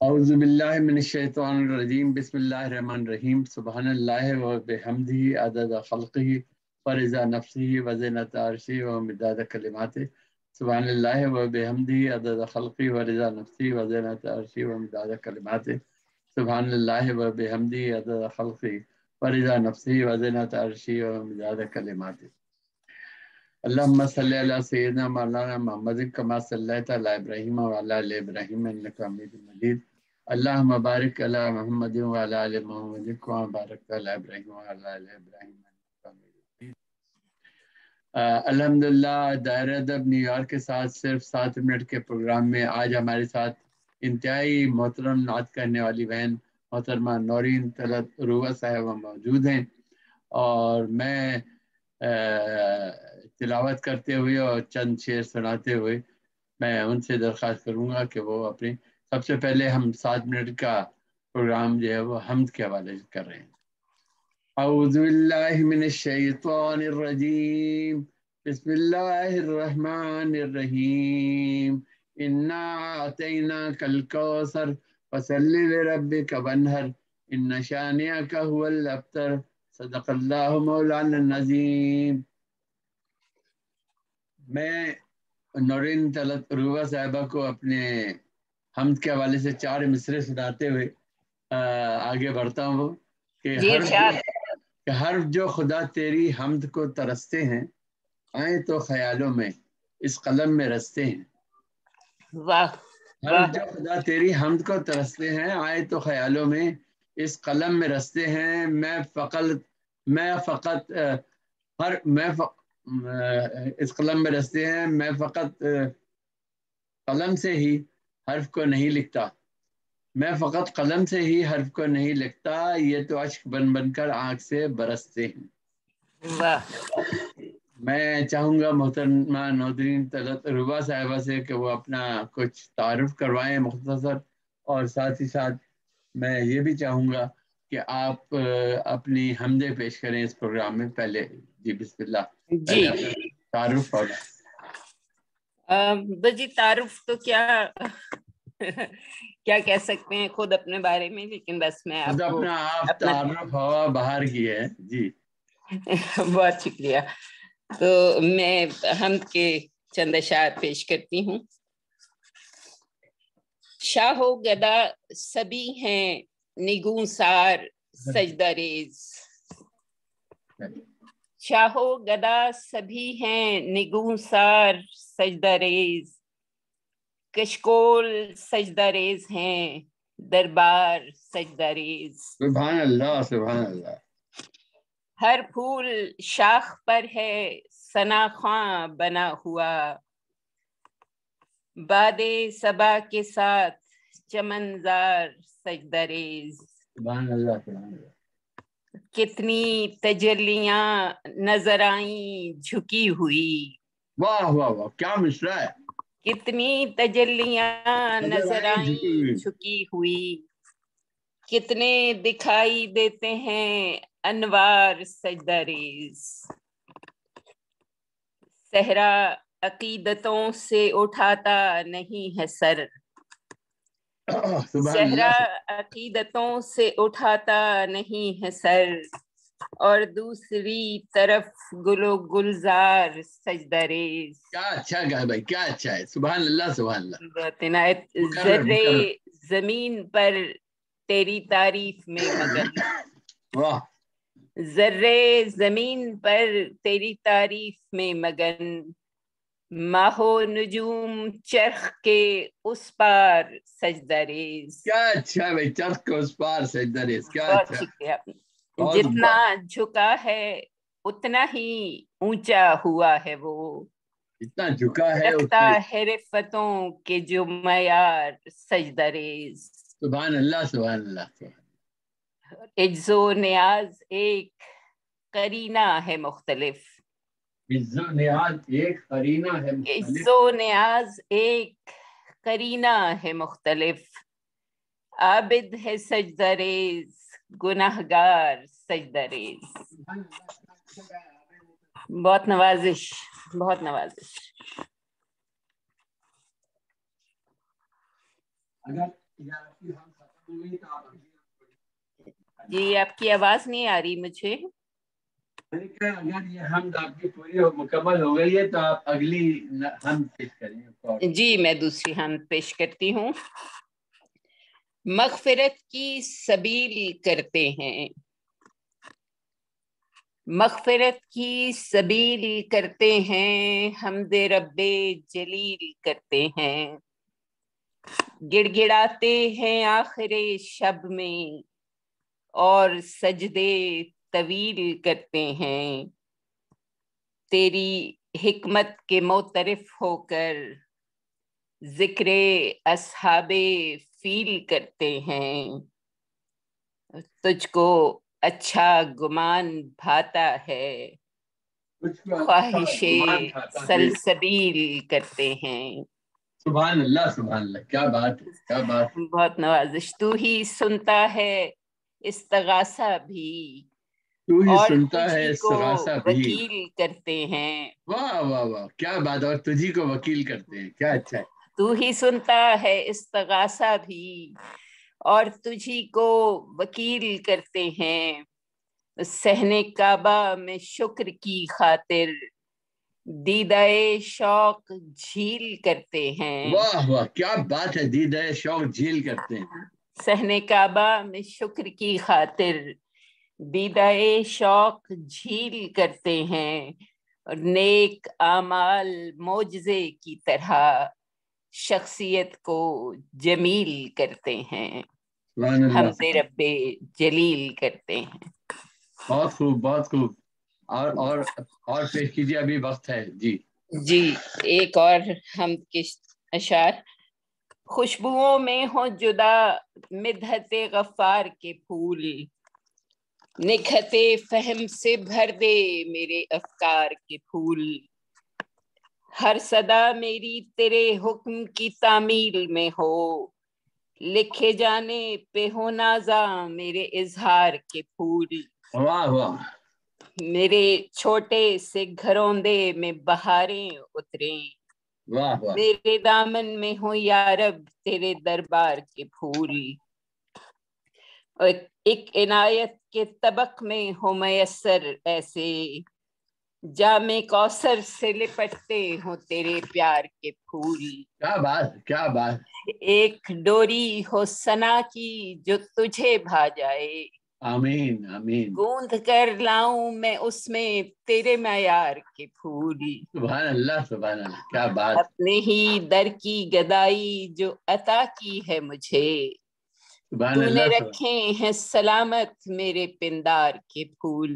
اعوذ باللہ من الشیطان الرجیم بسم اللہ الرحمن الرحیم سبحان اللہ و بحمدہ عدد خلقہ ورضا نفسہ وزنۃ عرشہ ومداد کلماتہ سبحان اللہ و بحمدہ عدد خلقہ ورضا نفسہ وزنۃ عرشہ ومداد کلماتہ سبحان اللہ و بحمدہ عدد خلقہ ورضا نفسہ وزنۃ عرشہ ومداد کلماتہ اللهم صل على سيدنا مولانا محمد كما صليت على ابراهيم وعلى ال ابراهيم انك حميد مجيد اللهم بارك على محمد وعلى ال محمد كما باركت على ابراهيم وعلى ال ابراهيم انك حميد مجيد۔ الحمدللہ دائرہ ادب نیو یارک کے ساتھ صرف 7 منٹ کے پروگرام میں آج ہمارے ساتھ انتہائی محترم نعت کرنے والی بہن محترمہ نورین طلعت عروہ صاحبہ موجود ہیں، اور میں تلاوت کرتے ہوئے اور چند شعر سناتے ہوئے میں ان سے درخواست کروں گا کہ وہ اپنے سب سے پہلے ہم 7 منٹ کا پروگرام جو ہے وہ حمد کے حوالے سے کر رہے ہیں۔ اعوذ باللہ من الشیطان الرجیم بسم اللہ الرحمن الرحیم انا اعطیناک الکوثر فصل لربک وانحر ان شانئک هو الابتر صدق اللہ مولانا العظیم۔ میں نورین طلعت عروہ صاحبہ کو اپنے حمد کے حوالے سے 4 مصرے سناتے ہوئے آگے بڑھتا ہوں کہ حرف جو خدا تیری حمد کو ترستے ہیں آئیں تو خیالوں میں اس قلم میں رستے ہیں۔ واہ حرف جو خدا تیری حمد کو ترستے ہیں آئے تو خیالوں میں اس قلم میں رستے ہیں۔ اس قلم میں رستے ہیں، میں فقط قلم سے ہی حرف کو نہیں لکھتا، میں فقط قلم سے ہی حرف کو نہیں لکھتا، یہ تو اشک بن بن کر آنکھ سے برستے ہیں۔ میں چاہوں گا محترمہ نورین طلعت عروہ صاحبہ سے کہ وہ اپنا کچھ تعارف کروائیں مختصر، اور ساتھ ہی ساتھ میں یہ بھی چاہوں گا کہ آپ اپنی حمدیں پیش کریں اس پروگرام میں۔ پہلے جی بسم اللہ، جی تعارف ہوگا۔ بجی تعارف تو کیا کہہ سکتے ہیں خود اپنے بارے میں، لیکن بس میں خود اپنا آپ تعارف ہوا باہر کی ہے جی۔ بہت شکریہ۔ تو میں حمد کے چند اشعار پیش کرتی ہوں۔ شاہ و گدا سبھی ہیں نگوں سار سجدہ ریز، شاہ و گدا سبھی ہیں نگوں سار سجدہ ریز، کشکول سجدہ ریز ہیں دربار سجدہ ریز۔ سبحان اللہ سبحان اللہ۔ ہر پھول شاخ پر ہے ثنا خواں بنا ہوا، باد صبا کے ساتھ چمنزار سجدہ ریز۔ سبحان اللہ سبحان اللہ۔ کتنی تجلیاں نظر آئیں جھکی ہوئی، واہ واہ واہ کیا مصرع ہے۔ کتنی تجلیاں نظر آئیں جھکی ہوئی، کتنے دکھائی دیتے ہیں انوار سجدہ ریز۔ صحرا عقیدتوں سے اٹھاتا نہیں ہے سر، صحرا عقیدتوں سے اٹھاتا نہیں ہے سر، اور دوسری طرف گل و گلزار سجدہ ریز۔ کیا اچھا گا بھائی، کیا اچھا ہے، سبحان اللہ سبحان اللہ۔ بہت عنایت۔ ذرے زمین پر تیری تعریف میں مگن، واہ، ذرے زمین پر تیری تعریف میں مگن، ماہ و نجوم چرخ کے اس پار سجدہ ریز۔ کیا اچھا ہے بھائی، چرخ کے اس پار سجدہ ریز، کیا بہت اچھا۔ شکریہ۔ جتنا جھکا ہے اتنا ہی اونچا ہوا ہے وہ، اتنا جھکا ہے رکھتا ہے رفتوں کے جو معیار سجدہ ریز۔ سبحان اللہ سبحان اللہ۔ عجز و نیاز ایک قرینہ ہے مختلف، عجز و نیاز ایک قرینہ ہے مختلف، عجز و نیاز ایک قرینہ ہے مختلف، عابد ہے سجدہ ریز گناہگار سجدہ ریز۔ بہت نوازش، بہت نوازش۔ جی آپ کی آواز نہیں آ رہی مجھے. اگر یہ حمد آپ کی پوری مکمل ہو گئی ہے تو آپ اگلی حمد پیش کریں. جی میں دوسری حمد پیش کرتی ہوں. مغفرت کی سبیل کرتے ہیں، مغفرت کی سبیل کرتے ہیں، حمد رب جلیل کرتے ہیں، گڑ گڑاتے ہیں آخر شب میں اور سجدے طویل کرتے ہیں، تیری حکمت کے معترف ہو کر ذکر اصحاب فیل کرتے ہیں، تجھ کو اچھا گمان بھاتا ہے، خواہش سلسبیل کرتے ہیں. سبحان اللہ سبحان اللہ، کیا بات ہے، کیا بات ہے. بہت نوازش. تو ہی سنتا ہے استغاثہ بھی تو ہی اور سنتا ہے تجھی کو استغاثہ بھی. وکیل کرتے ہیں. واہ واہ واہ، کیا بات. اور تجھی کو وکیل کرتے ہیں، کیا اچھا ہے. تو ہی سنتا ہے استغاثہ بھی اور تجھی کو وکیل کرتے ہیں، صحن کعبہ میں شکر کی خاطر دیدہ شوق جھیل کرتے ہیں. واہ واہ، کیا بات ہے. دیدہ شوق جھیل کرتے ہیں. صحن کعبہ میں شکر کی خاطر دیدہ شوق جھیل کرتے ہیں، اور نیک اعمال معجزے کی طرح شخصیت کو جمیل کرتے ہیں، سبحان اللہ. حمد رب جلیل کرتے ہیں. بہت خوب بہت خوب. اور پیش کیجیے، ابھی وقت ہے. جی جی ایک اور حمد کے اشعار. خوشبوؤں میں ہو جدا مدحت غفار کے پھول، نکھت فہم سے بھر دے میرے افکار کے پھول، ہر صدا میری تیرے حکم کی تعمیل میں ہو، لکھے جانے پہ ہو نازاں میرے اظہار کے پھول، واہ واہ. میرے چھوٹے سے گھروندے میں بہاریں اتریں، واہ واہ. میرے دامن میں ہو یارب تیرے دربار کے پھول، اور ایک عنایت کے طبق میں ہو میسر ایسے، جام کوثر سے لپٹتے ہوں تیرے پیار کے پھول، کیا بات کیا بات. ایک ڈوری ہو ثنا کی جو تجھے بھا جائے، آمین آمین. گوندھ کر لاؤں میں اس میں تیرے معیار کے پھول، سبحان اللہ سبحان اللہ، کیا بات. اپنے ہی در کی گدائی جو عطا کی ہے مجھے، سبحان تو نے اللہ سبحان. رکھے ہیں سلامت میرے پندار کے پھول،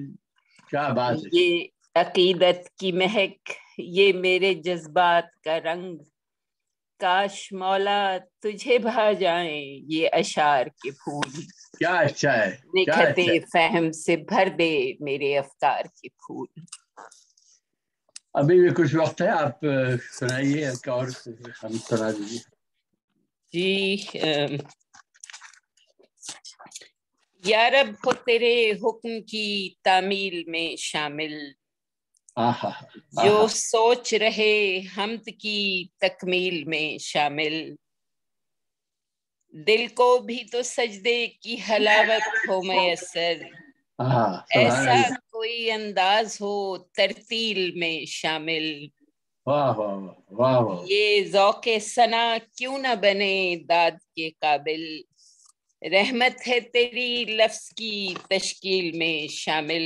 کیا بات ہے. یہ عقیدت کی مہک، یہ میرے جذبات کا رنگ، کاش مولا تجھے بھا جائیں یہ اشعار کے پھول، کیا اچھا ہے، کیا نکھت اچھا ہے. فہم سے بھر دے میرے افکار کے پھول. ابھی بھی کچھ وقت ہے، آپ سنائیے اور ہم سنا دیجیے. جی یا رب ہو تیرے حکم کی تعمیل میں شامل، آہا جو آہا. سوچ رہے حمد کی تکمیل میں شامل، دل کو بھی تو سجدے کی حلاوت ہو میسر، آہا سبحان ایسا اللہ. کوئی انداز ہو ترتیل میں شامل، واہ واہ واہ واہ واہ. یہ ذوق ثنا کیوں نہ بنے داد کے قابل، رحمت ہے تیری لفظ کی تشکیل میں شامل،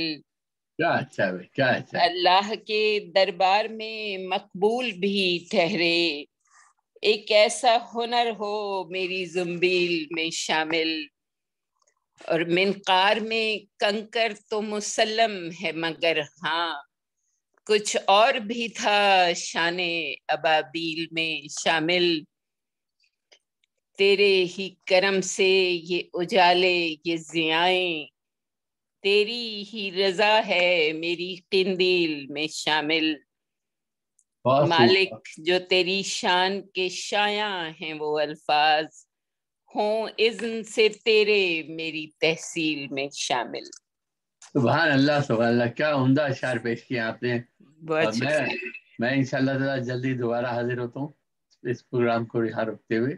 کیا اچھا ہے، کیا اچھا ہے. اللہ کے دربار میں مقبول بھی ٹھہرے، ایک ایسا ہنر ہو میری زنبیل میں شامل، اور منقار میں کنکر تو مسلم ہے مگر ہاں کچھ اور بھی تھا شان ابابیل میں شامل، تیرے ہی کرم سے یہ اجالے یہ ضیائیں، تیری ہی رضا ہے میری قندیل میں شامل، بہت خوب. مالک جو تیری شان کے شایاں ہیں وہ الفاظ، ہوں اذن سے تیرے میری تحصیل میں شامل. سبحان اللہ سبحان اللہ، کیا عمدہ اشعار پیش کیے آپ نے. بہت میں شکریہ. میں انشاءاللہ تعالی جلدی دوبارہ حاضر ہوتا ہوں اس پروگرام کو یہاں رکھتے ہوئے.